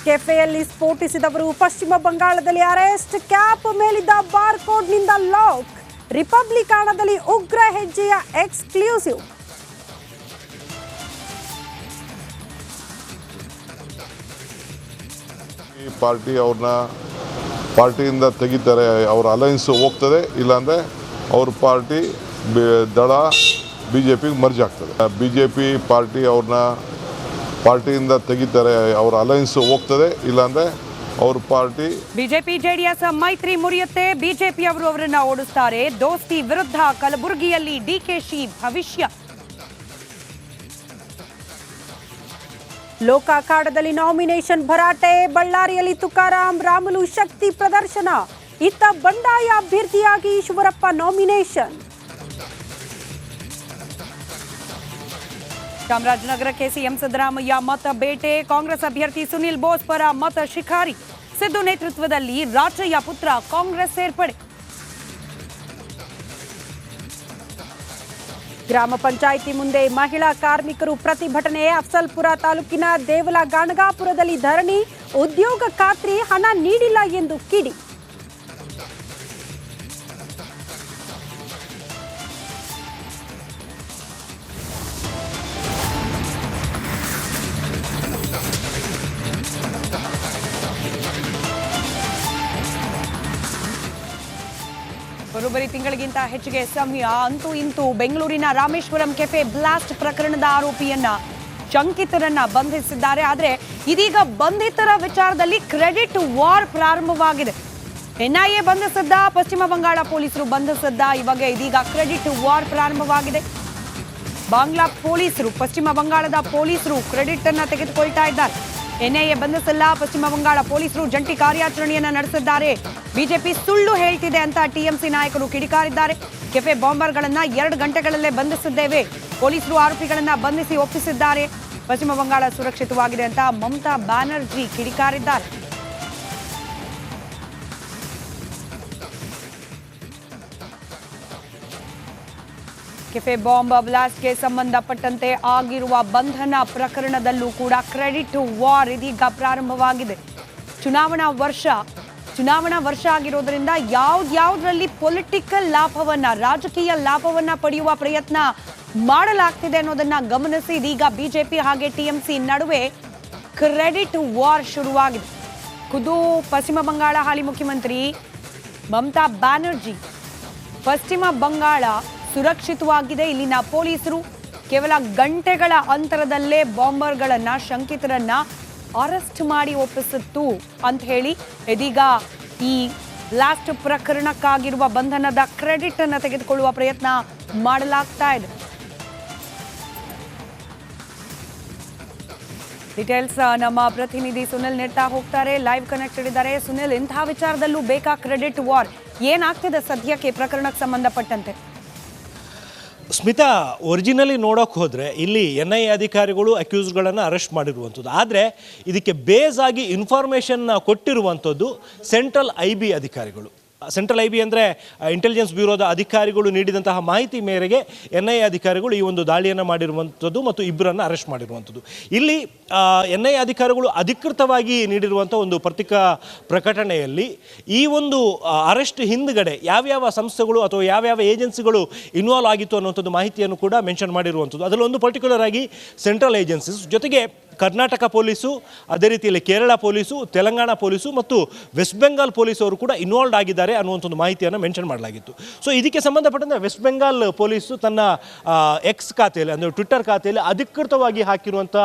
ಕೆಫೆಯಲ್ಲಿ ಸ್ಫೋಟಿಸಿದವರು ಪಶ್ಚಿಮ ಬಂಗಾಳದಲ್ಲಿ arrest. Cap ಮೇಲಿದ್ದ ಬಾರ್ ಕೋಡ್ನಿಂದ ಲಾಕ್. ರಿಪಬ್ಲಿಕಾನದಲ್ಲಿ ಉಗ್ರ ಹೆಜ್ಜೆಯ ಎಕ್ಸ್ಕ್ಲೂಸಿವ್. ಪಾರ್ಟಿ ಅವ್ರನ್ನ ಪಾರ್ಟಿಯಿಂದ ತೆಗಿತಾರೆ, ಅವ್ರ ಅಲಯನ್ಸ್ ಹೋಗ್ತದೆ, ಇಲ್ಲಾಂದರೆ ಅವ್ರ ಪಾರ್ಟಿ ದಳ BJPಗೆ ಮರ್ಜ್ ಆಗ್ತದೆ. BJP ಪಾರ್ಟಿ ಅವ್ರನ್ನ ಪಾರ್ಟಿಯಿಂದ ತೆಗಿತಾರೆ, ಅವ್ರ ಅಲಯನ್ಸ್ ಹೋಗ್ತದೆ, ಇಲ್ಲಾಂದರೆ ಅವ್ರ ಪಾರ್ಟಿ. ಬಿಜೆಪಿ ಜೆಡಿಎಸ್ ಮೈತ್ರಿ ಮುರಿಯುತ್ತೆ, ಬಿಜೆಪಿ ಅವರು ಅವರನ್ನ ಓಡಿಸ್ತಾರೆ. ದೋಸ್ತಿ ವಿರುದ್ಧ ಕಲಬುರಗಿಯಲ್ಲಿ ಡಿಕೆಶಿ ಭವಿಷ್ಯ. ಲೋಕ ಅಖಾಡದಲ್ಲಿ ನಾಮಿನೇಷನ್ ಭರಾಟೆ. ಬಳ್ಳಾರಿಯಲ್ಲಿ ತುಕಾರಾಂ ರಾಮುಲು ಶಕ್ತಿ ಪ್ರದರ್ಶನ. ಇತ್ತ ಬಂಡಾಯ ಅಭ್ಯರ್ಥಿಯಾಗಿ ಈಶ್ವರಪ್ಪ ನಾಮಿನೇಷನ್. ಚಾಮರಾಜನಗರಕ್ಕೆ ಸಿಎಂ ಸಿದ್ದರಾಮಯ್ಯ ಮತ ಬೇಟೆ. ಕಾಂಗ್ರೆಸ್ ಅಭ್ಯರ್ಥಿ ಸುನಿಲ್ ಬೋಸ್ ಪರ ಮತ ಶಿಖಾರಿ. ಸಿದ್ದು ನೇತೃತ್ವದಲ್ಲಿ ರಾಜಯ್ಯ ಪುತ್ರ ಕಾಂಗ್ರೆಸ್ ಸೇರ್ಪಡೆ. ಗ್ರಾಮ ಪಂಚಾಯಿತಿ ಮುಂದೆ ಮಹಿಳಾ ಕಾರ್ಮಿಕರು ಪ್ರತಿಭಟನೆ. ಅಫ್ಸಲ್ಪುರ ತಾಲೂಕಿನ ದೇವಲ ಗಾಣಗಾಪುರದಲ್ಲಿ ಧರಣಿ. ಉದ್ಯೋಗ ಖಾತ್ರಿ ಹಣ ನೀಡಿಲ್ಲ ಎಂದು ಕಿಡಿ. ಬರೋಬ್ಬರಿ ತಿಂಗಳಿಗಿಂತ ಹೆಚ್ಚಿಗೆ ಸಮಯ. ಅಂತೂ ಇಂತೂ ಬೆಂಗಳೂರಿನ ರಾಮೇಶ್ವರಂ ಕೆಫೆ ಬ್ಲಾಸ್ಟ್ ಪ್ರಕರಣದ ಆರೋಪಿಯನ್ನ ಶಂಕಿತರನ್ನ ಬಂಧಿಸಿದ್ದಾರೆ. ಆದರೆ ಇದೀಗ ಬಂಧಿತರ ವಿಚಾರದಲ್ಲಿ ಕ್ರೆಡಿಟ್ ವಾರ್ ಪ್ರಾರಂಭವಾಗಿದೆ. NIA ಬಂಧಿಸಿದ್ದ, ಪಶ್ಚಿಮ ಬಂಗಾಳ ಪೊಲೀಸರು ಬಂಧಿಸಿದ್ದ, ಇವಾಗ ಇದೀಗ ಕ್ರೆಡಿಟ್ ವಾರ್ ಪ್ರಾರಂಭವಾಗಿದೆ. ಬಾಂಗ್ಲಾ ಪೊಲೀಸರು, ಪಶ್ಚಿಮ ಬಂಗಾಳದ ಪೊಲೀಸರು ಕ್ರೆಡಿಟ್ ಅನ್ನ ತೆಗೆದುಕೊಳ್ತಾ ಇದ್ದಾರೆ. NIA ಬಂಧಿಸಿಲ್ಲ, ಪಶ್ಚಿಮ ಬಂಗಾಳ ಪೊಲೀಸರು ಜಂಟಿ ಕಾರ್ಯಾಚರಣೆಯನ್ನ ನಡೆಸಿದ್ದಾರೆ. ಬಿಜೆಪಿ ಸುಳ್ಳು ಹೇಳ್ತಿದೆ ಅಂತ TMC ನಾಯಕರು ಕಿಡಿಕಾರಿದ್ದಾರೆ. ಕೆಫೆ ಬಾಂಬರ್ಗಳನ್ನ 2 ಗಂಟೆಗಳಲ್ಲೇ ಬಂಧಿಸಿದ್ದೇವೆ. ಪೊಲೀಸರು ಆರೋಪಿಗಳನ್ನ ಬಂಧಿಸಿ ಒಪ್ಪಿಸಿದ್ದಾರೆ. ಪಶ್ಚಿಮ ಬಂಗಾಳ ಸುರಕ್ಷಿತವಾಗಿದೆ ಅಂತ ಮಮತಾ ಬ್ಯಾನರ್ಜಿ ಕಿಡಿಕಾರಿದ್ದಾರೆ. ಕೆಫೆ ಬಾಂಬ್ ಬ್ಲಾಸ್ಟ್ಗೆ ಸಂಬಂಧಪಟ್ಟಂತೆ ಆಗಿರುವ ಬಂಧನ ಪ್ರಕರಣದಲ್ಲೂ ಕೂಡ ಕ್ರೆಡಿಟ್ ವಾರ್ ಇದೀಗ ಪ್ರಾರಂಭವಾಗಿದೆ. ಚುನಾವಣಾ ವರ್ಷ ಆಗಿರೋದ್ರಿಂದ ಯಾವ್ದ್ಯಾವ್ದ್ರಲ್ಲಿ ಪೊಲಿಟಿಕಲ್ ಲಾಭವನ್ನ, ರಾಜಕೀಯ ಲಾಭವನ್ನ ಪಡೆಯುವ ಪ್ರಯತ್ನ ಮಾಡಲಾಗ್ತಿದೆ ಅನ್ನೋದನ್ನ ಗಮನಿಸಿ ಇದೀಗ ಬಿಜೆಪಿ ಹಾಗೆ TMC ನಡುವೆ ಕ್ರೆಡಿಟ್ ವಾರ್ ಶುರುವಾಗಿದೆ. ಖುದ್ದು ಪಶ್ಚಿಮ ಬಂಗಾಳ ಹಾಲಿ ಮುಖ್ಯಮಂತ್ರಿ ಮಮತಾ ಬ್ಯಾನರ್ಜಿ, ಪಶ್ಚಿಮ ಬಂಗಾಳ ಸುರಕ್ಷಿತವಾಗಿದೆ, ಇಲ್ಲಿನ ಪೊಲೀಸರು ಕೇವಲ ಗಂಟೆಗಳ ಅಂತರದಲ್ಲೇ ಬಾಂಬರ್ಗಳನ್ನ, ಶಂಕಿತರನ್ನ ಅರೆಸ್ಟ್ ಮಾಡಿ ಒಪ್ಪಿಸಿತ್ತು ಅಂತ ಹೇಳಿ ಇದೀಗ ಈ ಬ್ಲಾಸ್ಟ್ ಪ್ರಕರಣಕ್ಕಾಗಿರುವ ಬಂಧನದ ಕ್ರೆಡಿಟ್ ಅನ್ನು ತೆಗೆದುಕೊಳ್ಳುವ ಪ್ರಯತ್ನ ಮಾಡಲಾಗ್ತಾ ಇದೆ. ಡೀಟೇಲ್ಸ್ ನಮ್ಮ ಪ್ರತಿನಿಧಿ ಸುನಿಲ್ ನೀಡ್ತಾ ಹೋಗ್ತಾರೆ. ಲೈವ್ ಕನೆಕ್ಟೆಡ್ ಇದ್ದಾರೆ. ಸುನಿಲ್, ಇಂತಹ ವಿಚಾರದಲ್ಲೂ ಬೇಕಾ ಕ್ರೆಡಿಟ್ ವಾರ್? ಏನಾಗ್ತಿದೆ ಸದ್ಯಕ್ಕೆ ಪ್ರಕರಣಕ್ಕೆ ಸಂಬಂಧಪಟ್ಟಂತೆ? ಸ್ಮಿತಾ, ಒರಿಜಿನಲಿ ನೋಡೋಕೆ ಹೋದರೆ ಇಲ್ಲಿ NIA ಅಧಿಕಾರಿಗಳು ಅಕ್ಯೂಸ್ಗಳನ್ನು ಅರೆಸ್ಟ್ ಮಾಡಿರುವಂಥದ್ದು. ಆದರೆ ಇದಕ್ಕೆ ಬೇಸ್ ಆಗಿ ಇನ್ಫಾರ್ಮೇಷನ್ ಕೊಟ್ಟಿರುವಂಥದ್ದು ಸೆಂಟ್ರಲ್ IB ಅಧಿಕಾರಿಗಳು. ಸೆಂಟ್ರಲ್ IB ಅಂದರೆ ಇಂಟೆಲಿಜೆನ್ಸ್ ಬ್ಯೂರೋದ ಅಧಿಕಾರಿಗಳು ನೀಡಿದಂತಹ ಮಾಹಿತಿ ಮೇರೆಗೆ NIA ಅಧಿಕಾರಿಗಳು ಈ ಒಂದು ದಾಳಿಯನ್ನು ಮಾಡಿರುವಂಥದ್ದು ಮತ್ತು ಇಬ್ಬರನ್ನು ಅರೆಸ್ಟ್ ಮಾಡಿರುವಂಥದ್ದು. ಇಲ್ಲಿ NIA ಅಧಿಕಾರಿಗಳು ಅಧಿಕೃತವಾಗಿ ನೀಡಿರುವಂಥ ಒಂದು ಪತ್ರಿಕಾ ಪ್ರಕಟಣೆಯಲ್ಲಿ ಈ ಒಂದು ಅರೆಸ್ಟ್ ಹಿಂದುಗಡೆ ಯಾವ್ಯಾವ ಸಂಸ್ಥೆಗಳು ಅಥವಾ ಯಾವ್ಯಾವ ಏಜೆನ್ಸಿಗಳು ಇನ್ವಾಲ್ವ್ ಆಗಿತ್ತು ಅನ್ನುವಂಥದ್ದು ಮಾಹಿತಿಯನ್ನು ಕೂಡ ಮೆನ್ಷನ್ ಮಾಡಿರುವಂಥದ್ದು. ಅದರಲ್ಲಿ ಒಂದು ಪರ್ಟಿಕ್ಯುಲರ್ ಆಗಿ ಸೆಂಟ್ರಲ್ ಏಜೆನ್ಸೀಸ್ ಜೊತೆಗೆ ಕರ್ನಾಟಕ ಪೊಲೀಸು, ಅದೇ ರೀತಿಯಲ್ಲಿ ಕೇರಳ ಪೊಲೀಸು, ತೆಲಂಗಾಣ ಪೊಲೀಸು ಮತ್ತು ವೆಸ್ಟ್ ಬೆಂಗಾಲ್ ಪೊಲೀಸು ಅವರು ಕೂಡ ಇನ್ವಾಲ್ವ್ ಆಗಿದ್ದಾರೆ ಅನ್ನುವಂಥದ್ದು ಮಾಹಿತಿಯನ್ನು ಮೆನ್ಷನ್ ಮಾಡಲಾಗಿತ್ತು. ಸೊ ಇದಕ್ಕೆ ಸಂಬಂಧಪಟ್ಟಂತೆ ವೆಸ್ಟ್ ಬೆಂಗಾಲ್ ಪೊಲೀಸು ತನ್ನ ಎಕ್ಸ್ ಖಾತೆಯಲ್ಲಿ, ಅಂದರೆ ಟ್ವಿಟ್ಟರ್ ಖಾತೆಯಲ್ಲಿ ಅಧಿಕೃತವಾಗಿ ಹಾಕಿರುವಂಥ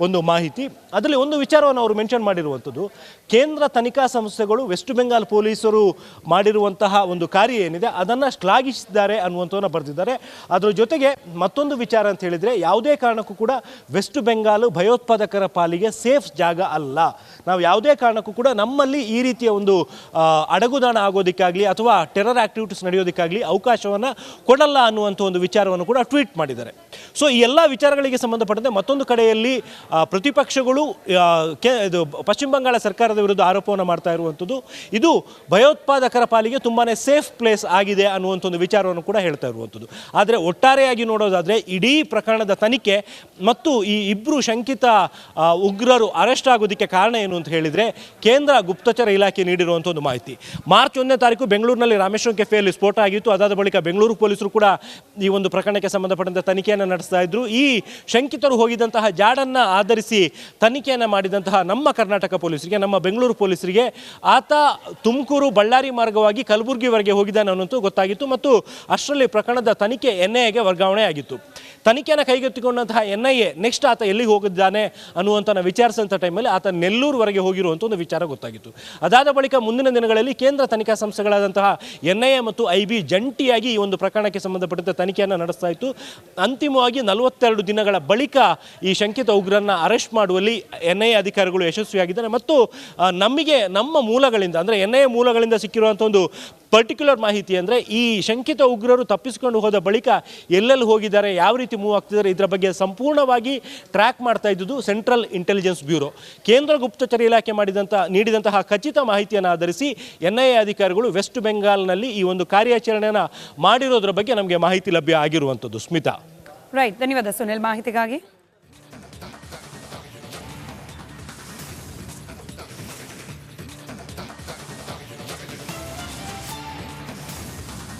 ಒಂದು ಮಾಹಿತಿ, ಅದರಲ್ಲಿ ಒಂದು ವಿಚಾರವನ್ನು ಅವರು ಮೆನ್ಷನ್ ಮಾಡಿರುವಂಥದ್ದು, ಕೇಂದ್ರ ತನಿಖಾ ಸಂಸ್ಥೆಗಳು ವೆಸ್ಟ್ ಬೆಂಗಾಲ್ ಪೊಲೀಸರು ಮಾಡಿರುವಂತಹ ಒಂದು ಕಾರ್ಯ ಏನಿದೆ ಅದನ್ನು ಶ್ಲಾಘಿಸಿದ್ದಾರೆ ಅನ್ನುವಂಥವನ್ನು ಬರೆದಿದ್ದಾರೆ. ಅದರ ಜೊತೆಗೆ ಮತ್ತೊಂದು ವಿಚಾರ ಅಂತ ಹೇಳಿದರೆ, ಯಾವುದೇ ಕಾರಣಕ್ಕೂ ಕೂಡ ವೆಸ್ಟ್ ಬೆಂಗಾಲ್ ಭಯೋತ್ಪಾದಕ ಪಾಲಿಗೆ ಸೇಫ್ ಜಾಗ ಅಲ್ಲ. ನಾವು ಯಾವುದೇ ಕಾರಣಕ್ಕೂ ಕೂಡ ನಮ್ಮಲ್ಲಿ ಈ ರೀತಿಯ ಒಂದು ಅಡಗುದಾಣ ಆಗೋದಕ್ಕಾಗಲಿ ಅಥವಾ ಟೆರರ್ ಆಕ್ಟಿವಿಟೀಸ್ ನಡೆಯೋದಕ್ಕಾಗಲಿ ಅವಕಾಶವನ್ನು ಕೊಡಲ್ಲ ಅನ್ನುವಂಥ ಒಂದು ವಿಚಾರವನ್ನು ಕೂಡ ಟ್ವೀಟ್ ಮಾಡಿದ್ದಾರೆ. ಸೊ ಈ ಎಲ್ಲ ವಿಚಾರಗಳಿಗೆ ಸಂಬಂಧಪಟ್ಟಂತೆ ಮತ್ತೊಂದು ಕಡೆಯಲ್ಲಿ ಪ್ರತಿಪಕ್ಷಗಳು ಇದು ಪಶ್ಚಿಮ ಬಂಗಾಳ ಸರ್ಕಾರದ ವಿರುದ್ಧ ಆರೋಪವನ್ನು ಮಾಡ್ತಾ ಇರುವಂಥದ್ದು, ಇದು ಭಯೋತ್ಪಾದಕರ ಪಾಲಿಗೆ ತುಂಬಾ ಸೇಫ್ ಪ್ಲೇಸ್ ಆಗಿದೆ ಅನ್ನುವಂಥ ಒಂದು ವಿಚಾರವನ್ನು ಕೂಡ ಹೇಳ್ತಾ ಇರುವಂಥದ್ದು. ಆದರೆ ಒಟ್ಟಾರೆಯಾಗಿ ನೋಡೋದಾದರೆ ಇಡೀ ಪ್ರಕರಣದ ತನಿಖೆ ಮತ್ತು ಈ ಇಬ್ಬರು ಶಂಕಿತ ಉಗ್ರರು ಅರೆಸ್ಟ್ ಆಗೋದಕ್ಕೆ ಕಾರಣ ಏನು ಅಂತ ಹೇಳಿದರೆ ಕೇಂದ್ರ ಗುಪ್ತಚರ ಇಲಾಖೆ ನೀಡಿರುವಂಥ ಒಂದು ಮಾಹಿತಿ. ಮಾರ್ಚ್ 1ನೇ ತಾರೀಕು ಬೆಂಗಳೂರಿನಲ್ಲಿ ರಾಮೇಶ್ವರಂ ಕೆಫೆಯಲ್ಲಿ ಸ್ಫೋಟ ಆಗಿತ್ತು. ಅದಾದ ಬಳಿಕ ಬೆಂಗಳೂರು ಪೊಲೀಸರು ಕೂಡ ಈ ಒಂದು ಪ್ರಕರಣಕ್ಕೆ ಸಂಬಂಧಪಟ್ಟಂತೆ ತನಿಖೆಯನ್ನು ನಡೆಸ್ತಾ ಇದ್ರು. ಈ ಶಂಕಿತರು ಹೋಗಿದ್ದಂತಹ ಜಾಡನ್ನು ಆಧರಿಸಿ ತನಿಖೆಯನ್ನು ಮಾಡಿದಂತಹ ನಮ್ಮ ಕರ್ನಾಟಕ ಪೊಲೀಸರಿಗೆ, ನಮ್ಮ ಬೆಂಗಳೂರು ಪೊಲೀಸರಿಗೆ ಆತ ತುಮಕೂರು ಬಳ್ಳಾರಿ ಮಾರ್ಗವಾಗಿ ಕಲಬುರಗಿವರೆಗೆ ಹೋಗಿದ್ದಾನೆ ಅನ್ನೋದು ಗೊತ್ತಾಗಿತ್ತು ಮತ್ತು ಅಷ್ಟರಲ್ಲಿ ಪ್ರಕರಣದ ತನಿಖೆ NIAಗೆ ವರ್ಗಾವಣೆ ಆಗಿತ್ತು. ತನಿಖೆಯನ್ನು ಕೈಗೆತ್ತಿಕೊಂಡಂತಹ NIA ನೆಕ್ಸ್ಟ್ ಆತ ಎಲ್ಲಿಗೆ ಹೋಗಿದ್ದಾನೆ ಅನ್ನುವಂಥ ವಿಚಾರಿಸಿದಂಥ ಟೈಮಲ್ಲಿ ಆತ ನೆಲ್ಲೂರುವರೆಗೆ ಹೋಗಿರುವಂಥ ಒಂದು ವಿಚಾರ ಗೊತ್ತಾಗಿತ್ತು. ಅದಾದ ಬಳಿಕ ಮುಂದಿನ ದಿನಗಳಲ್ಲಿ ಕೇಂದ್ರ ತನಿಖಾ ಸಂಸ್ಥೆಗಳಾದಂತಹ NIA ಮತ್ತು IB ಜಂಟಿಯಾಗಿ ಈ ಒಂದು ಪ್ರಕರಣಕ್ಕೆ ಸಂಬಂಧಪಟ್ಟಂತೆ ತನಿಖೆಯನ್ನು ನಡೆಸ್ತಾ ಇತ್ತು. ಅಂತಿಮವಾಗಿ 42 ದಿನಗಳ ಬಳಿಕ ಈ ಶಂಕಿತ ಉಗ್ರರನ್ನ ಅರೆಸ್ಟ್ ಮಾಡುವಲ್ಲಿ NIA ಅಧಿಕಾರಿಗಳು ಯಶಸ್ವಿಯಾಗಿದ್ದಾರೆ ಮತ್ತು ನಮಗೆ ನಮ್ಮ ಮೂಲಗಳಿಂದ ಅಂದರೆ NIA ಮೂಲಗಳಿಂದ ಸಿಕ್ಕಿರುವಂಥ ಒಂದು ಪರ್ಟಿಕ್ಯುಲರ್ ಮಾಹಿತಿ ಅಂದರೆ ಈ ಶಂಕಿತ ಉಗ್ರರು ತಪ್ಪಿಸಿಕೊಂಡು ಹೋದ ಬಳಿಕ ಎಲ್ಲೆಲ್ಲಿ ಹೋಗಿದ್ದಾರೆ, ಯಾವ ರೀತಿ ಮೂವ್ ಆಗ್ತಿದ್ದಾರೆ, ಇದರ ಬಗ್ಗೆ ಸಂಪೂರ್ಣವಾಗಿ ಟ್ರ್ಯಾಕ್ ಮಾಡ್ತಾ ಇದ್ದುದು ಸೆಂಟ್ರಲ್ ಇಂಟೆಲಿಜೆನ್ಸ್ ಬ್ಯೂರೋ. ಕೇಂದ್ರ ಗುಪ್ತಚರ ಇಲಾಖೆ ನೀಡಿದಂತಹ ಖಚಿತ ಮಾಹಿತಿಯನ್ನು ಆಧರಿಸಿ NIA ಅಧಿಕಾರಿಗಳು ವೆಸ್ಟ್ ಬೆಂಗಾಲ್ನಲ್ಲಿ ಈ ಒಂದು ಕಾರ್ಯಾಚರಣೆಯನ್ನು ಮಾಡಿರೋದ್ರ ಬಗ್ಗೆ ನಮಗೆ ಮಾಹಿತಿ ಲಭ್ಯ ಆಗಿರುವಂಥದ್ದು. ಸ್ಮಿತಾ. ರೈಟ್, ಧನ್ಯವಾದ ಸುನಿಲ್ ಮಾಹಿತಿಗಾಗಿ.